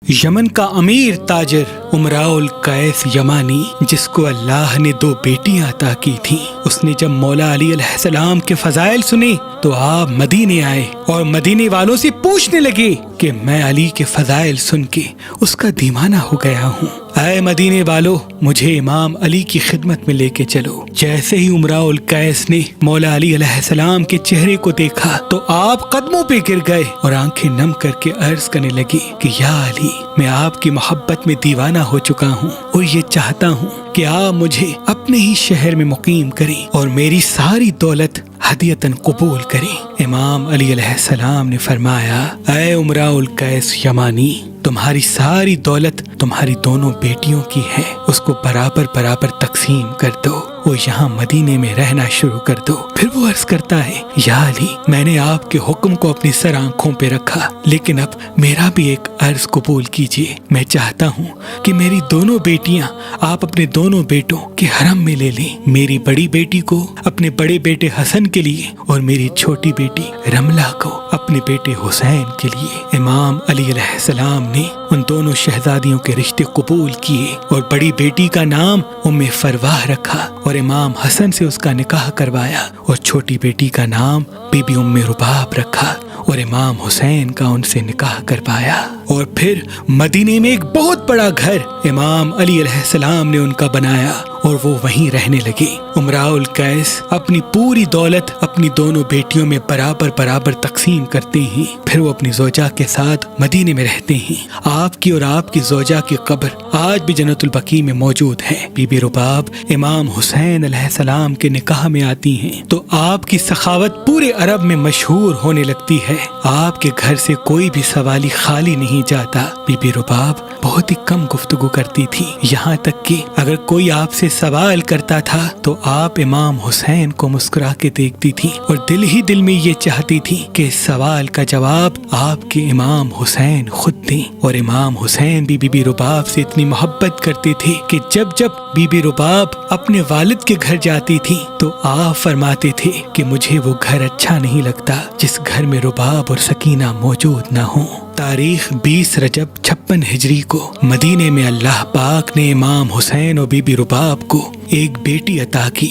یمن کا امیر تاجر امراؤل قیس یمانی، جس کو اللہ نے 2 بیٹیاں عطا کی تھیں، اس نے جب مولا علی علیہ السلام کے فضائل سنے تو آپ مدینے آئے اور مدینے والوں سے پوچھنے لگے کہ میں علی کے فضائل سن کے اس کا دیوانہ ہو گیا ہوں، اے مدینے والو مجھے امام علی کی خدمت میں لے کے چلو۔ جیسے ہی امراؤل قیس نے مولا علی علیہ السلام کے چہرے کو دیکھا تو آپ قدموں پہ گر گئے اور آنکھیں نم کر کے عرض کرنے لگے کہ یا علی، میں آپ کی محبت میں دیوانہ ہو چکا ہوں اور یہ چاہتا ہوں کہ آپ مجھے اپنے ہی شہر میں مقیم کریں اور میری ساری دولت ہدیتاً قبول کریں۔ امام علی علیہ السلام نے فرمایا، اے امراؤل قیس یمانی، تمہاری ساری دولت تمہاری دونوں بیٹیوں کی ہے، اس کو برابر تقسیم کر دو اور یہاں مدینے میں رہنا شروع کر دو۔ پھر وہ عرض کرتا ہے، یا علی، میں نے آپ کے حکم کو اپنی سر آنکھوں پہ رکھا، لیکن اب میرا بھی ایک عرض قبول کیجیے۔ میں چاہتا ہوں کہ میری دونوں بیٹیاں آپ اپنے دونوں بیٹوں کے حرم میں لے لیں، میری بڑی بیٹی کو اپنے بڑے بیٹے حسن کے لیے اور میری چھوٹی بیٹی رملہ کو اپنے بیٹے حسین کے لیے۔ امام علی علیہ السلام نے ان دونوں شہزادیوں کے رشتے قبول کیے اور بڑی بیٹی کا نام ام فرواہ رکھا اور امام حسن سے اس کا نکاح کروایا، اور چھوٹی بیٹی کا نام بی بی ام رباب رکھا اور امام حسین کا ان سے نکاح کروایا۔ اور پھر مدینے میں ایک بہت بڑا گھر امام علی علیہ السلام نے ان کا بنایا اور وہ وہیں رہنے لگے۔ امراؤل قیس اپنی پوری دولت اپنی دونوں بیٹیوں میں برابر تقسیم کرتے ہیں، پھر وہ اپنی زوجہ کے ساتھ مدینے میں رہتے ہیں۔ آپ کی اور آپ کی زوجہ کی قبر آج بھی جنت البقیع میں موجود ہے۔ بی بی رباب امام حسین علیہ السلام کے نکاح میں آتی ہیں تو آپ کی سخاوت پورے عرب میں مشہور ہونے لگتی ہے۔ آپ کے گھر سے کوئی بھی سوالی خالی نہیں جاتا۔ بی بی رباب بہت ہی کم گفتگو کرتی تھی، یہاں تک کہ اگر کوئی آپ سے سوال کرتا تھا تو آپ امام حسین کو مسکرا کے دیکھتی تھی اور دل ہی دل میں یہ چاہتی تھی کہ اس سوال کا جواب آپ کے امام حسین خود دیں۔ اور امام حسین بھی بی بی رباب سے اتنی محبت کرتے تھے کہ جب بی بی رباب اپنے والد کے گھر جاتی تھی تو آپ فرماتے تھے کہ مجھے وہ گھر اچھا نہیں لگتا جس گھر میں رباب اور سکینہ موجود نہ ہوں۔ تاریخ 20 رجب 56 ہجری کو مدینے میں اللہ پاک نے امام حسین اور بی بی رباب کو ایک بیٹی عطا کی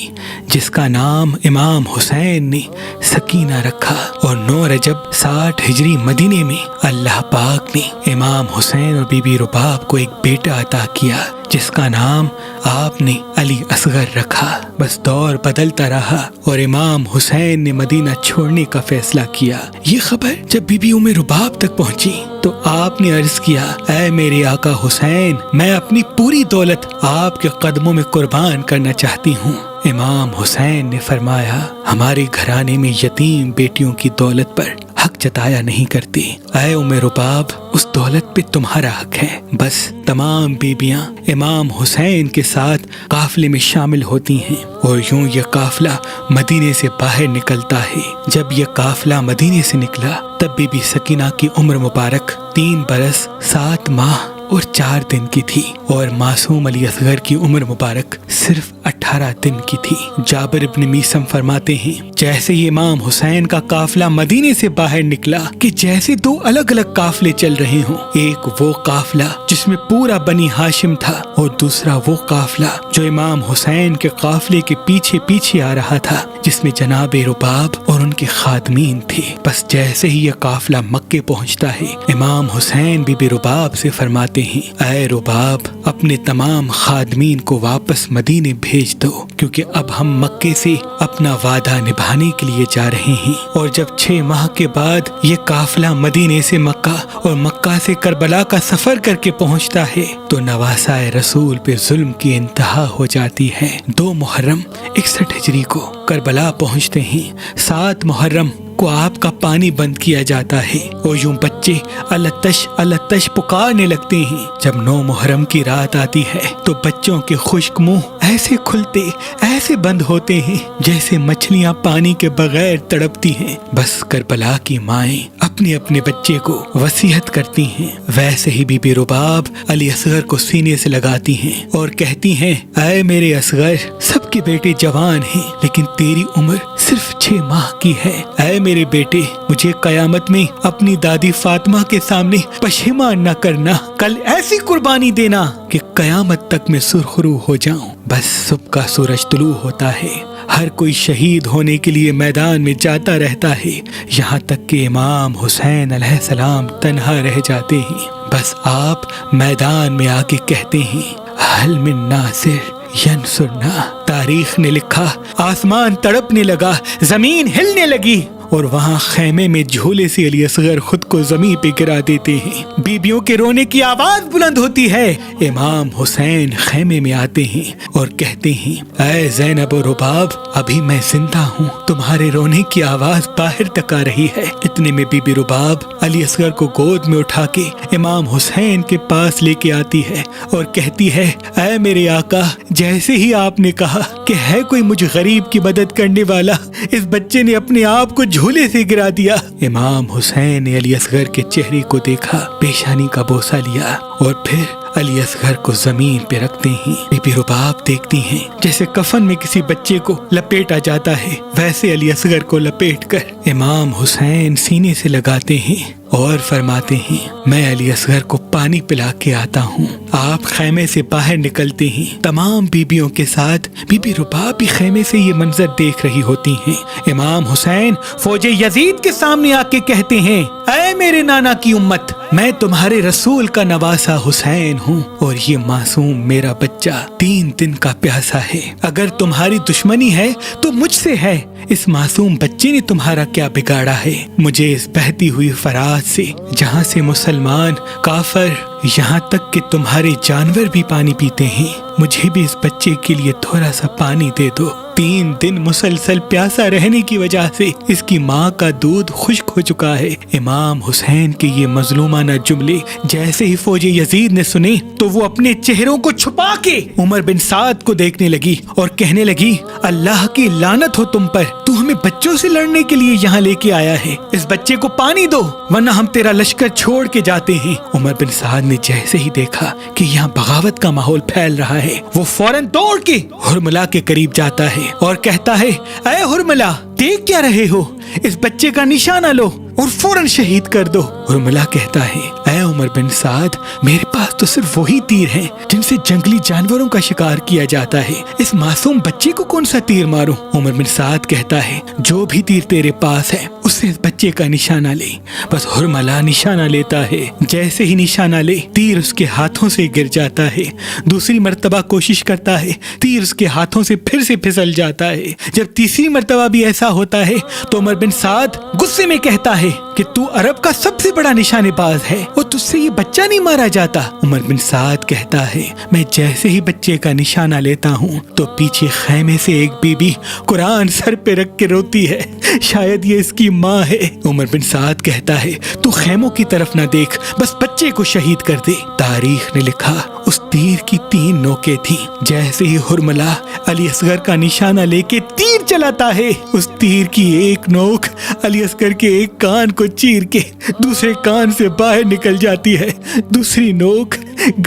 جس کا نام امام حسین نے سکینہ رکھا، اور 9 رجب 60 ہجری مدینے میں اللہ پاک نے امام حسین اور بی بی رباب کو ایک بیٹا عطا کیا جس کا نام آپ نے علی اصغر رکھا۔ بس دور بدلتا رہا اور امام حسین نے مدینہ چھوڑنے کا فیصلہ کیا۔ یہ خبر جب بی بی ام رباب تک پہنچی تو آپ نے عرض کیا، اے میرے آقا حسین، میں اپنی پوری دولت آپ کے قدموں میں قربان کرنا چاہتی ہوں۔ امام حسین نے فرمایا، ہمارے گھرانے میں یتیم بیٹیوں کی دولت پر حق جتایا نہیں کرتے، اے ام رباب، اس دولت پہ تمہارا حق ہے۔ بس تمام بیبیاں امام حسین کے ساتھ قافلے میں شامل ہوتی ہیں اور یوں یہ قافلہ مدینے سے باہر نکلتا ہے۔ جب یہ قافلہ مدینے سے نکلا تب بی بی سکینہ کی عمر مبارک 3 برس 7 ماہ اور 4 دن کی تھی، اور معصوم علی اصغر کی عمر مبارک صرف 18 دن کی تھی۔ جابر ابن میسم فرماتے ہیں، جیسے ہی امام حسین کا قافلہ مدینے سے باہر نکلا کہ جیسے 2 الگ الگ قافلے چل رہے ہوں، ایک وہ قافلہ جس میں پورا بنی ہاشم تھا اور دوسرا وہ قافلہ جو امام حسین کے قافلے کے پیچھے آ رہا تھا جس میں جناب رباب اور ان کے خادمین تھے۔ بس جیسے ہی یہ قافلہ مکے پہنچتا ہے، امام حسین بی بی رباب سے فرماتے ہیں، اے رباب، اپنے تمام خادمین کو واپس مدینے بھیج دو، کیونکہ اب ہم مکے سے اپنا وعدہ نبھانے کے لیے جا رہے ہیں۔ اور جب 6 ماہ کے بعد یہ قافلہ مدینے سے مکہ اور مکہ سے کربلا کا سفر کر کے پہنچتا ہے تو نواسائے رسول پہ ظلم کی انتہا ہو جاتی ہے۔ 2 محرم 61 ہجری کو کربلا پہنچتے ہیں۔ 7 محرم کو آپ کا پانی بند کیا جاتا ہے اور یوں بچے التش پکارنے لگتے ہیں۔ جب 9 محرم کی رات آتی ہے تو بچوں کے خشک منہ ایسے کھلتے، ایسے بند ہوتے ہیں جیسے مچھلیاں پانی کے بغیر تڑپتی ہیں۔ بس کربلا کی مائیں اپنے بچے کو وصیت کرتی ہیں، ویسے ہی بی بی رباب علی اصغر کو سینے سے لگاتی ہیں اور کہتی ہیں، اے میرے اصغر، سب کے بیٹے جوان ہیں لیکن تیری عمر صرف 6 ماہ کی ہے۔ اے میرے بیٹے, مجھے قیامت میں اپنی دادی فاطمہ کے سامنے پشیمان نہ کرنا. کل ایسی قربانی دینا کہ قیامت تک میں سرخرو ہو جاؤں. بس صبح کا سورج طلوع ہوتا ہے, ہر کوئی شہید ہونے کے لیے میدان میں جاتا رہتا ہے, یہاں تک کہ امام حسین علیہ السلام تنہا رہ جاتے ہیں. بس آپ میدان میں آ کے کہتے ہیں, حل من ناصر ینصرنا. تاریخ نے لکھا, آسمان تڑپنے لگا, زمین ہلنے لگی, اور وہاں خیمے میں جھولے سے علی اصغر خود کو زمین پہ گرا دیتے ہیں. بیبیوں کے رونے کی آواز بلند ہوتی ہے. امام حسین خیمے میں آتے ہیں اور کہتے ہیں, اے زینب و رباب, ابھی میں زندہ ہوں, تمہارے رونے کی آواز باہر تک آ رہی ہے. اتنے میں بی بی رباب علی اصغر کو گود میں اٹھا کے امام حسین کے پاس لے کے آتی ہے اور کہتی ہے, اے میرے آقا, جیسے ہی آپ نے کہا کہ ہے کوئی مجھ غریب کی مدد کرنے والا, اس بچے نے اپنے آپ کو جھولے سے گرا دیا. امام حسین نے علی اصغر کے چہرے کو دیکھا, پیشانی کا بوسہ لیا اور پھر علی اصغر کو زمین پہ رکھتے ہیں. بی بی رباب دیکھتی ہیں جیسے کفن میں کسی بچے کو لپیٹا جاتا ہے, ویسے علی اصغر کو لپیٹ کر امام حسین سینے سے لگاتے ہیں اور فرماتے ہیں, میں علی اصغر کو پانی پلا کے آتا ہوں. آپ خیمے سے باہر نکلتے ہیں تمام بیبیوں کے ساتھ. بی بی رباب بھی خیمے سے یہ منظر دیکھ رہی ہوتی ہیں. امام حسین فوج یزید کے سامنے آ کے کہتے ہیں, اے میرے نانا کی امت, میں تمہارے رسول کا نواسا حسین ہوں اور یہ معصوم میرا بچہ 3 دن کا پیاسا ہے. اگر تمہاری دشمنی ہے تو مجھ سے ہے. اس معصوم بچے نے تمہارا کیا بگاڑا ہے؟ مجھے اس بہتی ہوئی فرات سے, جہاں سے مسلمان, کافر, یہاں تک کہ تمہارے جانور بھی پانی پیتے ہیں, مجھے بھی اس بچے کے لیے تھوڑا سا پانی دے دو. 3 دن مسلسل پیاسا رہنے کی وجہ سے اس کی ماں کا دودھ خشک ہو چکا ہے. امام حسین کے یہ مظلومانہ جملے جیسے ہی فوج یزید نے سنے تو وہ اپنے چہروں کو چھپا کے عمر بن سعد کو دیکھنے لگی اور کہنے لگی, اللہ کی لعنت ہو تم پر, تو ہمیں بچوں سے لڑنے کے لیے یہاں لے کے آیا ہے. اس بچے کو پانی دو ورنہ ہم تیرا لشکر چھوڑ کے جاتے ہیں. عمر بن سعد نے جیسے ہی دیکھا کہ یہاں بغاوت کا ماحول پھیل رہا ہے, وہ فوراً دوڑ کے حرملہ کے قریب جاتا ہے اور کہتا ہے, اے حرملہ, دیکھ کیا رہے ہو, اس بچے کا نشانہ لو اور فوراً شہید کر دو. حرملہ کہتا ہے, اے عمر بن سعد, میرے پاس تو صرف وہی تیر ہیں جن سے جنگلی جانوروں کا شکار کیا جاتا ہے, اس معصوم بچے کو کون سا تیر ماروں؟ عمر بن سعد کہتا ہے, جو بھی تیر تیرے پاس ہے اس سے اس بچے کا نشانہ لے. بس حرملہ نشانہ لیتا ہے, جیسے ہی نشانہ لے تیر اس کے ہاتھوں سے گر جاتا ہے. دوسری مرتبہ کوشش کرتا ہے, تیر اس کے ہاتھوں سے پھر سے پھسل جاتا ہے. جب تیسری مرتبہ بھی ایسا ہوتا ہے تو عمر بن سعد غصے میں کہتا ہے کہ تو عرب کا سب سے بڑا نشانے باز ہے اور تجھ سے یہ بچہ نہیں مارا جاتا. عمر بن سعد کہتا ہے, میں جیسے ہی بچے کا نشانہ لیتا ہوں تو پیچھے خیمے سے ایک بی بی قرآن سر پہ رکھ کے روتی ہے, شاید یہ اس کی ماں ہے. عمر بن سعد کہتا ہے, تو خیموں کی طرف نہ دیکھ, بس بچے کو شہید کر دے. تاریخ نے لکھا, اس تیر کی 3 نوکیں تھیں. جیسے ہی حرملہ علی اصغر کا نشانہ لے کے تیر چلاتا ہے, اس تیر کی ایک نوک علی اصغر کے ایک کان کو چیر کے دوسرے کان سے باہر نکل جاتی ہے. دوسری نوک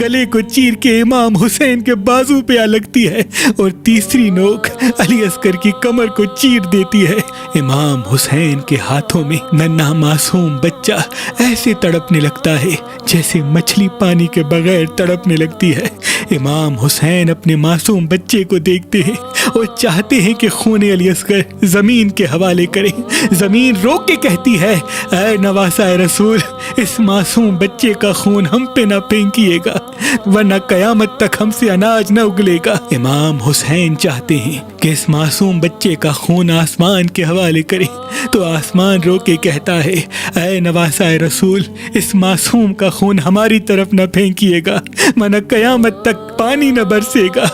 گلے کو چیر کے امام حسین کے بازو پہ آ لگتی ہے اور تیسری نوک علی اصغر کی کمر کو چیر دیتی ہے. امام حسین کے ہاتھوں میں ننھا معصوم بچہ ایسے تڑپنے لگتا ہے جیسے مچھلی پانی کے بغیر تڑپنے لگتی ہے. امام حسین اپنے معصوم بچے کو دیکھتے ہیں اور چاہتے ہیں کہ خون علی اصغر زمین کے حوالے کریں. زمین روک کے کہتی ہے, اے نواسا رسول, اس معصوم بچے کا خون ہم پہ نہ پھینکیے گا ورنہ قیامت تک ہم سے اناج نہ اگلے گا. امام حسین چاہتے ہیں کہ اس معصوم بچے کا خون آسمان کے حوالے کریں تو آسمان رو کے کہتا ہے, اے نواسا رسول, اس معصوم کا خون ہماری طرف نہ پھینکیے گا ورنہ قیامت تک پانی نہ برسے گا.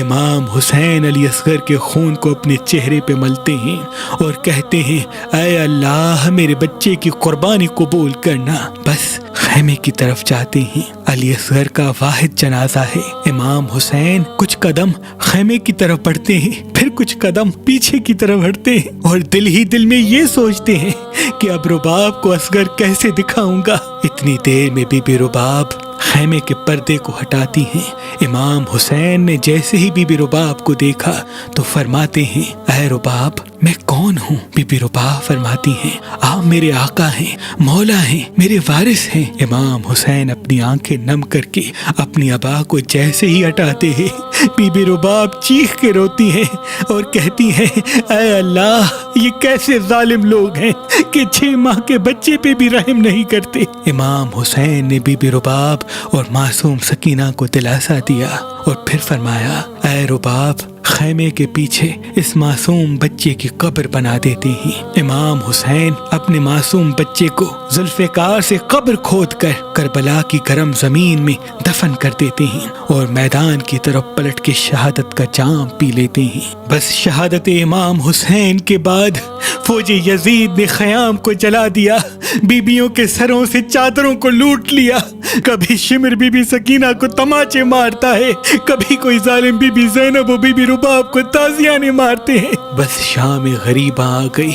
امام حسین علی اصغر کے خون کو اپنے چہرے پہ ملتے ہیں اور کہتے ہیں, اے اللہ, میرے بچے کی قربانی قبول کرنا. بس خیمے کی طرف جاتے ہیں. علی اصغر کا واحد جنازہ ہے. امام حسین کچھ قدم خیمے کی طرف بڑھتے ہیں, پھر کچھ قدم پیچھے کی طرف ہٹتے ہیں اور دل ہی دل میں یہ سوچتے ہیں کہ اب رباب کو اصغر کیسے دکھاؤں گا. اتنی دیر میں بی بی رباب خیمے کے پردے کو ہٹاتی ہیں. امام حسین نے جیسے ہی بی بی رباب کو دیکھا تو فرماتے ہیں, اے رباب میں کون ہوں؟ بی بی رباب فرماتی ہیں آپ میرے آقا ہیں، مولا ہیں، میرے وارث ہیں۔ امام حسین اپنی آنکھیں نم کر کے اپنی ابا کو جیسے ہی ہٹاتے ہیں بی بی رباب چیخ کے روتی ہیں اور کہتی ہیں اے اللہ، یہ کیسے ظالم لوگ ہیں کہ 6 ماہ کے بچے پہ بھی رحم نہیں کرتے۔ امام حسین نے بی بی رباب اور معصوم سکینہ کو دلاسا دیا اور پھر فرمایا اے رباب، خیمے کے پیچھے اس معصوم بچے کی قبر بنا دیتے ہیں۔ امام حسین اپنے معصوم بچے کو ذوالفقار سے قبر کھود کر کربلا کی گرم زمین میں دفن کر دیتے ہیں اور میدان کی طرف پلٹ کے شہادت کا جام پی لیتے ہیں۔ بس شہادت امام حسین کے بعد فوج یزید نے خیام کو جلا دیا، بیبیوں کے سروں سے چادروں کو لوٹ لیا۔ کبھی شمر بی بی سکینہ کو تماچے مارتا ہے، کبھی کوئی ظالم بی بی زینب و بی بی رباب کو تازیانے مارتے ہیں۔ بس شام غریباں آ گئی،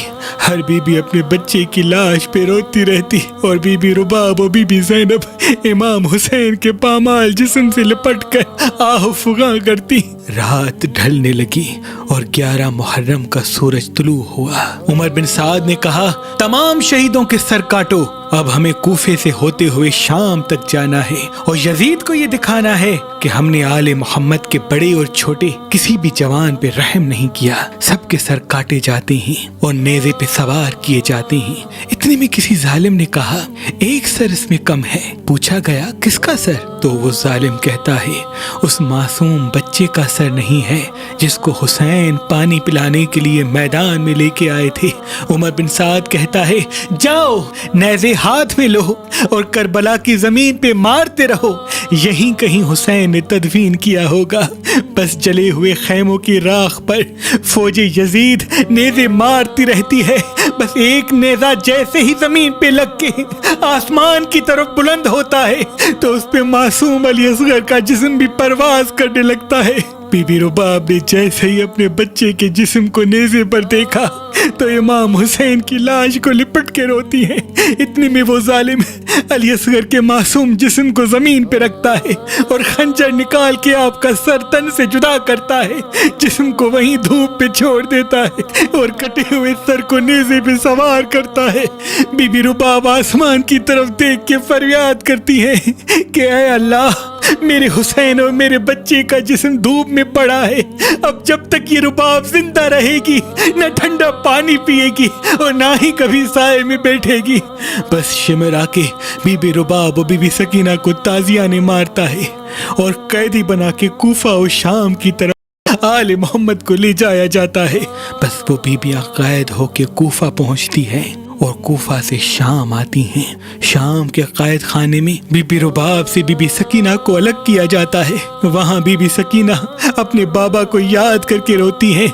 ہر بی بی اپنے بچے کی لاش پہ روتی رہتی اور بی بی رباب و بی بی زینب امام حسین کے پامال جسم سے لپٹ کر آہ و فغاں کرتی۔ رات ڈھلنے لگی اور 11 محرم کا سورج طلوع ہوا۔ عمر بن سعد نے کہا تمام شہیدوں کے سر کاٹو، اب ہمیں کوفے سے ہوتے ہوئے شام تک جانا ہے اور یزید کو یہ دکھانا ہے کہ ہم نے آل محمد کے بڑے اور چھوٹے کسی بھی جوان پہ رحم نہیں کیا، سب کے سر کاٹے جاتے ہیں اور نیزے پہ سوار کیے جاتے ہیں۔ اتنے میں کسی ظالم نے کہا ایک سر اس میں کم ہے۔ پوچھا گیا کس کا سر؟ تو وہ ظالم کہتا ہے اس معصوم بچے کا سر نہیں ہے جس کو حسین پانی پلانے کے لیے میدان میں لے کے آئے تھے۔ عمر بن سعد کہتا ہے جاؤ نیزے ہاتھ میں لو اور کربلا کی زمین پہ مارتے رہو، یہیں کہیں حسین نے تدفین کیا ہوگا۔ بس جلے ہوئے خیموں کی راکھ پر فوج یزید نیزے مارتی رہتی ہے، بس ایک نیزہ جیسے ہی زمین پہ لگ کے آسمان کی طرف بلند ہوتا ہے تو اس پہ معصوم علی اصغر کا جسم بھی پرواز کرنے لگتا ہے۔ بی بی رباب نے جیسے ہی اپنے بچے کے جسم کو نیزے پر دیکھا تو امام حسین کی لاش کو لپٹ کے روتی ہیں۔ اتنے میں وہ ظالم علی اصغر کے معصوم جسم کو زمین پہ رکھتا ہے اور خنجر نکال کے آپ کا سر تن سے جدا کرتا ہے، جسم کو وہیں دھوپ پہ چھوڑ دیتا ہے اور کٹے ہوئے سر کو نیزے پہ سوار کرتا ہے۔ بی بی رباب آسمان کی طرف دیکھ کے فریاد کرتی ہے کہ اے اللہ، میرے حسین اور میرے بچے کا جسم دھوپ میں پڑا ہے، اب جب تک یہ رباب زندہ رہے گی نہ ٹھنڈا پانی پیے گی اور نہ ہی کبھی سائے میں بیٹھے گی۔ بس شمر آ کے بی بی رباب و بی بی سکینہ کو تازیانے مارتا ہے اور قیدی بنا کے کوفہ و شام کی طرف آل محمد کو لے جایا جاتا ہے۔ بس وہ بیبیاں قید ہو کے کوفہ پہنچتی ہیں اور کوفہ سے شام آتی ہیں۔ شام کے قید خانے میں بی بی رباب سے بی بی سکینہ کو الگ کیا جاتا ہے۔ وہاں بی بی سکینہ اپنے بابا کو یاد کر کے روتی ہیں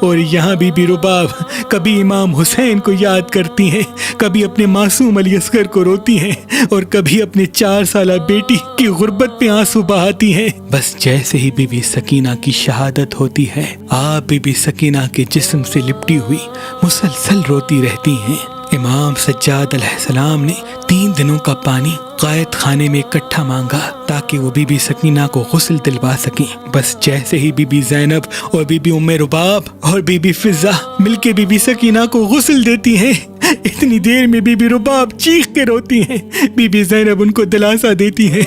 اور یہاں بی بی رباب کبھی امام حسین کو یاد کرتی ہیں، کبھی اپنے معصوم علی اصغر کو روتی ہیں اور کبھی اپنے 4 سالہ بیٹی کی غربت پہ آنسو بہاتی ہیں۔ بس جیسے ہی بی بی سکینہ کی شہادت ہوتی ہے، آپ بی بی سکینہ کے جسم سے لپٹی ہوئی مسلسل روتی رہتی ہیں۔ امام سجاد علیہ السلام نے 3 دنوں کا پانی قید خانے میں اکٹھا مانگا تاکہ وہ بی بی سکینہ کو غسل دلوا سکیں۔ بس جیسے ہی بی بی زینب اور بی بی ام رباب اور بی بی فضہ مل کے بی بی سکینہ کو غسل دیتی ہیں، اتنی دیر میں بی بی رباب چیخ کے روتی ہیں، بی بی زینب ان کو دلاسا دیتی ہیں۔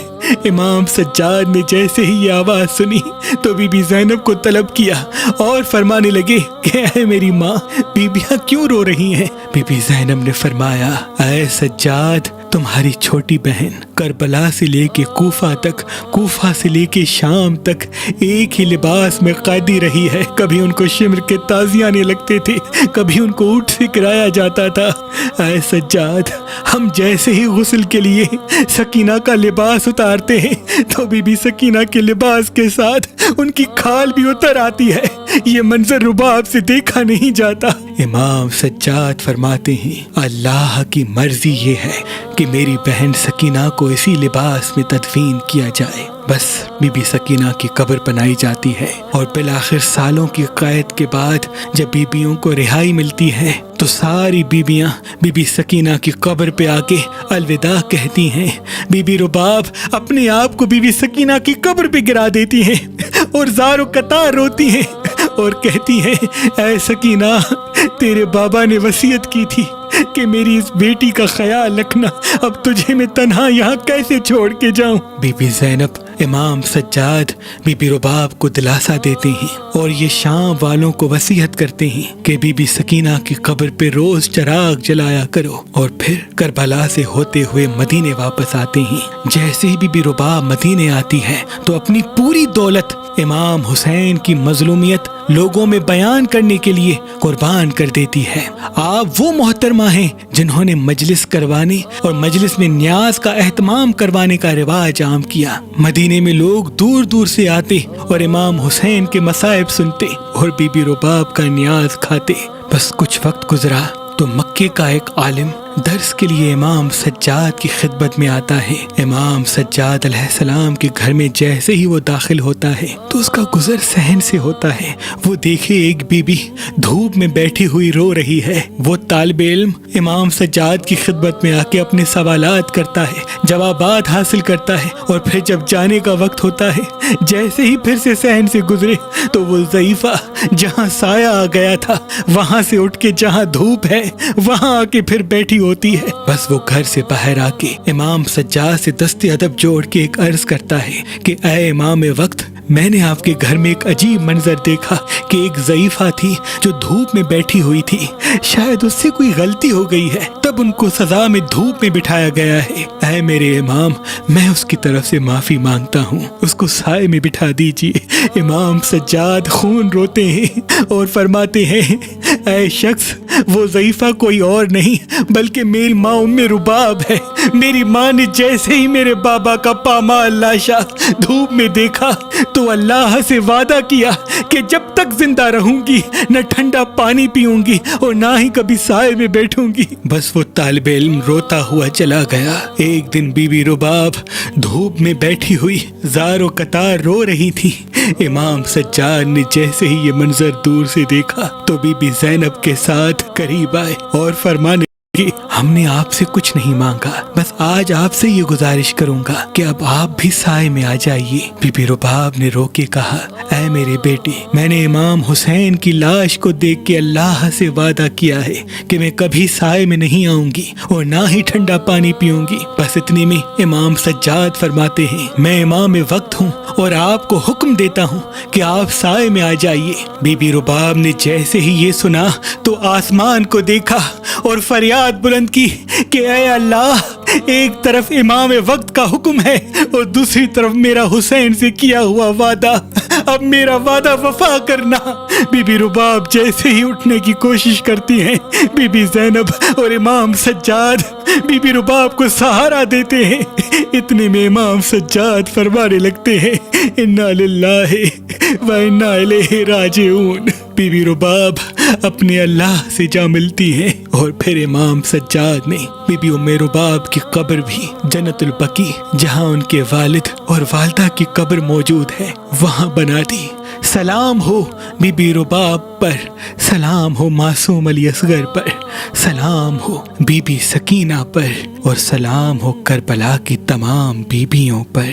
امام سجاد نے جیسے ہی یہ آواز سنی تو بی بی زینب کو طلب کیا اور فرمانے لگے کہ اے میری ماں، بیبیاں کیوں رو رہی ہیں؟ بی بی زینب نے فرمایا اے سجاد، تمہاری چھوٹی بہن کربلا سے لے کے کوفہ تک، کوفہ سے لے کے شام تک ایک ہی لباس میں قیدی رہی ہے۔ کبھی ان کو شمر کے تازیانے لگتے تھے، کبھی ان کو اونٹ سے کرایا جاتا تھا۔ اے سجاد، ہم جیسے ہی غسل کے لیے سکینہ کا لباس اتارتے ہیں تو بی بی سکینہ کے لباس کے ساتھ ان کی کھال بھی اتر آتی ہے۔ یہ منظر رباب سے دیکھا نہیں جاتا۔ امام سجاد فرماتے ہیں اللہ کی مرضی یہ ہے کہ میری بہن سکینہ کو اسی لباس میں تدفین کیا جائے۔ بس بی بی سکینہ کی قبر بنائی جاتی ہے اور بالآخر سالوں کی قید کے بعد جب بیبیوں کو رہائی ملتی ہے تو ساری بیبیاں بی بی سکینہ کی قبر پہ آ کے الوداع کہتی ہیں۔ بی بی رباب اپنے آپ کو بی بی سکینہ کی قبر پہ گرا دیتی ہیں اور زار و قطار روتی ہیں اور کہتی ہیں اے سکینہ تیرے بابا نے وصیت کی تھی کہ میری اس بیٹی کا خیال رکھنا، اب تجھے میں تنہا یہاں کیسے چھوڑ کے جاؤں؟ بی بی زینب امام سجاد بی بی رباب کو دلاسا دیتے ہیں اور یہ شام والوں کو وصیت کرتے ہیں کہ بی بی سکینہ کی قبر پہ روز چراغ جلایا کرو، اور پھر کربلا سے ہوتے ہوئے مدینے واپس آتے ہیں۔ جیسے ہی بی بی رباب مدینے آتی ہے تو اپنی پوری دولت امام حسین کی مظلومیت لوگوں میں بیان کرنے کے لیے قربان کر دیتی ہے۔ آپ وہ محترمہ ہیں جنہوں نے مجلس کروانے اور مجلس میں نیاز کا اہتمام کروانے کا رواج عام کیا۔ مدینے میں لوگ دور دور سے آتے اور امام حسین کے مصائب سنتے اور بی بی رباب کا نیاز کھاتے۔ بس کچھ وقت گزرا تو مکے کا ایک عالم درس کے لیے امام سجاد کی خدمت میں آتا ہے۔ امام سجاد علیہ السلام کے گھر میں جیسے ہی وہ داخل ہوتا ہے تو اس کا گزر صحن سے ہوتا ہے۔ وہ دیکھے ایک بی بی دھوپ میں بیٹھی ہوئی رو رہی ہے۔ وہ طالب علم امام سجاد کی خدمت میں آ کے اپنے سوالات کرتا ہے، جوابات حاصل کرتا ہے، اور پھر جب جانے کا وقت ہوتا ہے جیسے ہی پھر سے صحن سے گزرے تو وہ ضعیفہ جہاں سایہ آ گیا تھا وہاں سے اٹھ کے جہاں دھوپ ہے وہاں آ کے پھر بیٹھی ہوتی ہے۔ بس وہ گھر سے باہر آ کے امام سجاد سے دست ادب جوڑ کے ایک عرض کرتا ہے کہ اے امام وقت، میں نے آپ کے گھر میں ایک عجیب منظر دیکھا کہ ایک ضعیفہ تھی جو دھوپ میں بیٹھی ہوئی تھی، شاید اس سے کوئی غلطی ہو گئی ہے تب ان کو سزا میں دھوپ میں بٹھایا گیا ہے۔ اے میرے امام، میں اس کی طرف سے معافی مانگتا ہوں، اس کو سائے میں بٹھا دیجیے۔ امام سجاد خون روتے ہیں اور فرماتے ہیں اے شخص، وہ ضعیفہ کوئی اور نہیں بلکہ میری ماں ام رباب ہے۔ میری ماں نے جیسے ہی میرے بابا کا پامال لاشا دھوپ میں دیکھا تو اللہ سے وعدہ کیا کہ جب تک زندہ رہوں گی نہ ٹھنڈا پانی پیوں گی اور نہ ہی کبھی سائے میں بیٹھوں گی۔ بس وہ طالب علم روتا ہوا چلا گیا۔ ایک دن بی بی رباب دھوپ میں بیٹھی ہوئی زار و قطار رو رہی تھی۔ امام سجاد نے جیسے ہی یہ منظر دور سے دیکھا تو بی بی زینب کے ساتھ قریب آئے اور فرمانے کہ ہم نے آپ سے کچھ نہیں مانگا، بس آج آپ سے یہ گزارش کروں گا کہ اب آپ بھی سائے میں آ جائیے۔ بی بی رباب نے رو کے کہا اے میرے بیٹے، میں نے امام حسین کی لاش کو دیکھ کے اللہ سے وعدہ کیا ہے کہ میں کبھی سائے میں نہیں آؤں گی اور نہ ہی ٹھنڈا پانی پیوں گی۔ بس اتنے میں امام سجاد فرماتے ہیں میں امام وقت ہوں اور آپ کو حکم دیتا ہوں کہ آپ سائے میں آ جائیے۔ بی بی رباب نے جیسے ہی یہ سنا تو آسمان کو دیکھا اور فریاد بلند کی کہ اے اللہ، ایک طرف امام وقت کا حکم ہے اور دوسری طرف میرا حسین سے کیا ہوا وعدہ، اب میرا وعدہ وفا کرنا۔ بی بی رباب جیسے ہی اٹھنے کی کوشش کرتی ہیں، بی بی زینب اور امام سجاد بی بی رباب کو سہارا دیتے ہیں۔ اتنے میں امام سجاد فرمانے لگتے ہیں انا للہ و انا الیہ راجعون۔ بی بی رباب اپنے اللہ سے جا ملتی ہیں اور پھر امام سجاد نے بی بی ام رباب کی قبر بھی جنت البقیع، جہاں ان کے والد اور والدہ کی قبر موجود ہے، وہاں بنا دی۔ سلام ہو بی بی رباب پر، سلام ہو معصوم علی اصغر پر، سلام ہو بی بی سکینہ پر، اور سلام ہو کربلا کی تمام بیبیوں پر۔